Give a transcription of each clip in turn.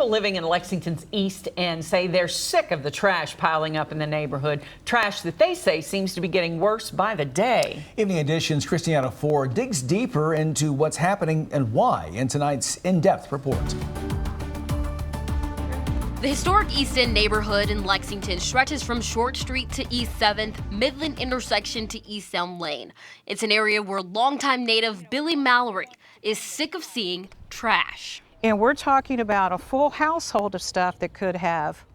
People living in Lexington's East End say they're sick of the trash piling up in the neighborhood. Trash that they say seems to be getting worse by the day. Evening Edition's Christiana Ford digs deeper into what's happening and why in tonight's in-depth report. The historic East End neighborhood in Lexington stretches from Short Street to East 7th, Midland intersection to East Elm Lane. It's an area where longtime native Billy Mallory is sick of seeing trash. And we're talking about a full household of stuff that could have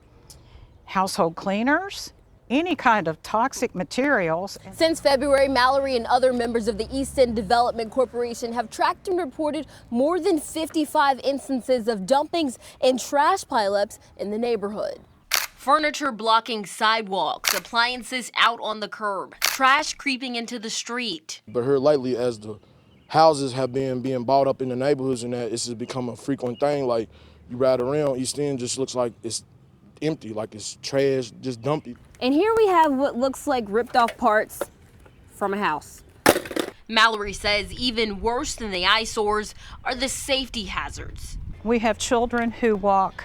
household cleaners, any kind of toxic materials. Since February, Mallory and other members of the East End Development Corporation have tracked and reported more than 55 instances of dumpings and trash pileups in the neighborhood. Furniture blocking sidewalks, appliances out on the curb, trash creeping into the street. But here lately, as the houses have been being bought up in the neighborhoods and that, it's just become a frequent thing. Like, you ride around, East End just looks like it's empty, like it's trash, just dumpy. And here we have what looks like ripped off parts from a house. Mallory says even worse than the eyesores are the safety hazards. We have children who walk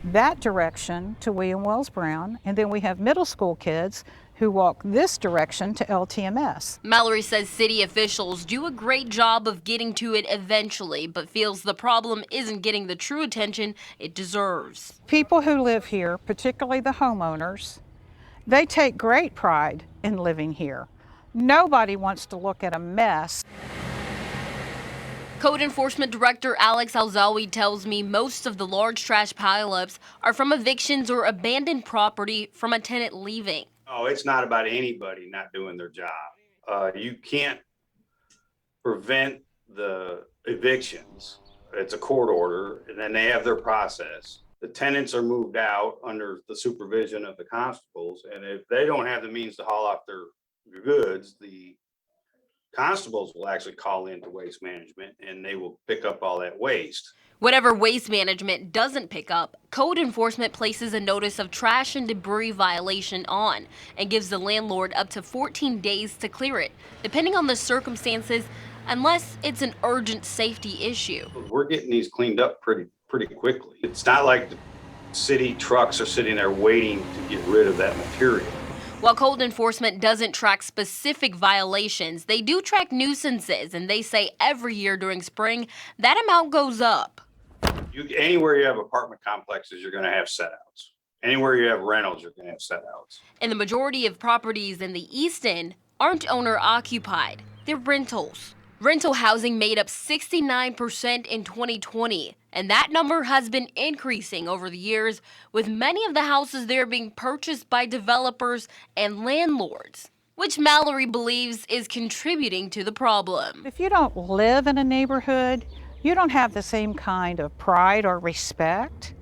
that direction to William Wells Brown, and then we have middle school kids who walk this direction to LTMS. Mallory says city officials do a great job of getting to it eventually, but feels the problem isn't getting the true attention it deserves. People who live here, particularly the homeowners, they take great pride in living here. Nobody wants to look at a mess. Code Enforcement Director Alex Alzawi tells me most of the large trash pileups are from evictions or abandoned property from a tenant leaving. Oh, it's not about anybody not doing their job. You can't prevent the evictions. It's a court order, and then they have their process. The tenants are moved out under the supervision of the constables, and if they don't have the means to haul off their goods, the constables will actually call into waste management, and they will pick up all that waste. Whatever waste management doesn't pick up, code enforcement places a notice of trash and debris violation on and gives the landlord up to 14 days to clear it, depending on the circumstances, unless it's an urgent safety issue. We're getting these cleaned up pretty quickly. It's not like the city trucks are sitting there waiting to get rid of that material. While code enforcement doesn't track specific violations, they do track nuisances, and they say every year during spring, that amount goes up. Anywhere you have apartment complexes, you're going to have set-outs. Anywhere you have rentals, you're going to have set-outs. And the majority of properties in the East End aren't owner-occupied. They're rentals. Rental housing made up 69% in 2020, and that number has been increasing over the years, with many of the houses there being purchased by developers and landlords, which Mallory believes is contributing to the problem. If you don't live in a neighborhood, you don't have the same kind of pride or respect.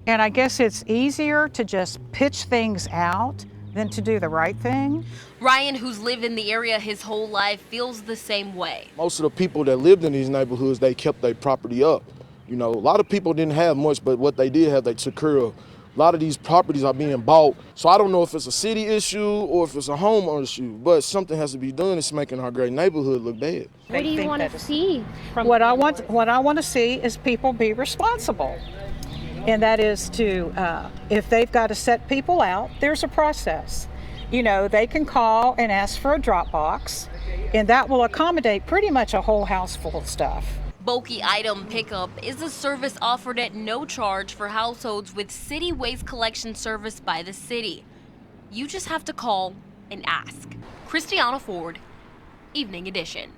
And I guess it's easier to just pitch things out than to do the right thing. Ryan, who's lived in the area his whole life, feels the same way. Most of the people that lived in these neighborhoods, they kept their property up. You know, a lot of people didn't have much, but what they did have, they took care of. A lot of these properties are being bought. So I don't know if it's a city issue or if it's a homeowner issue, but something has to be done. It's making our great neighborhood look bad. What do you want to see? What I want to see is people be responsible. And that is to, if they've got to set people out, there's a process. You know, they can call and ask for a drop box, and that will accommodate pretty much a whole house full of stuff. Bulky item pickup is a service offered at no charge for households with city waste collection service by the city. You just have to call and ask. Christiana Ford, Evening Edition.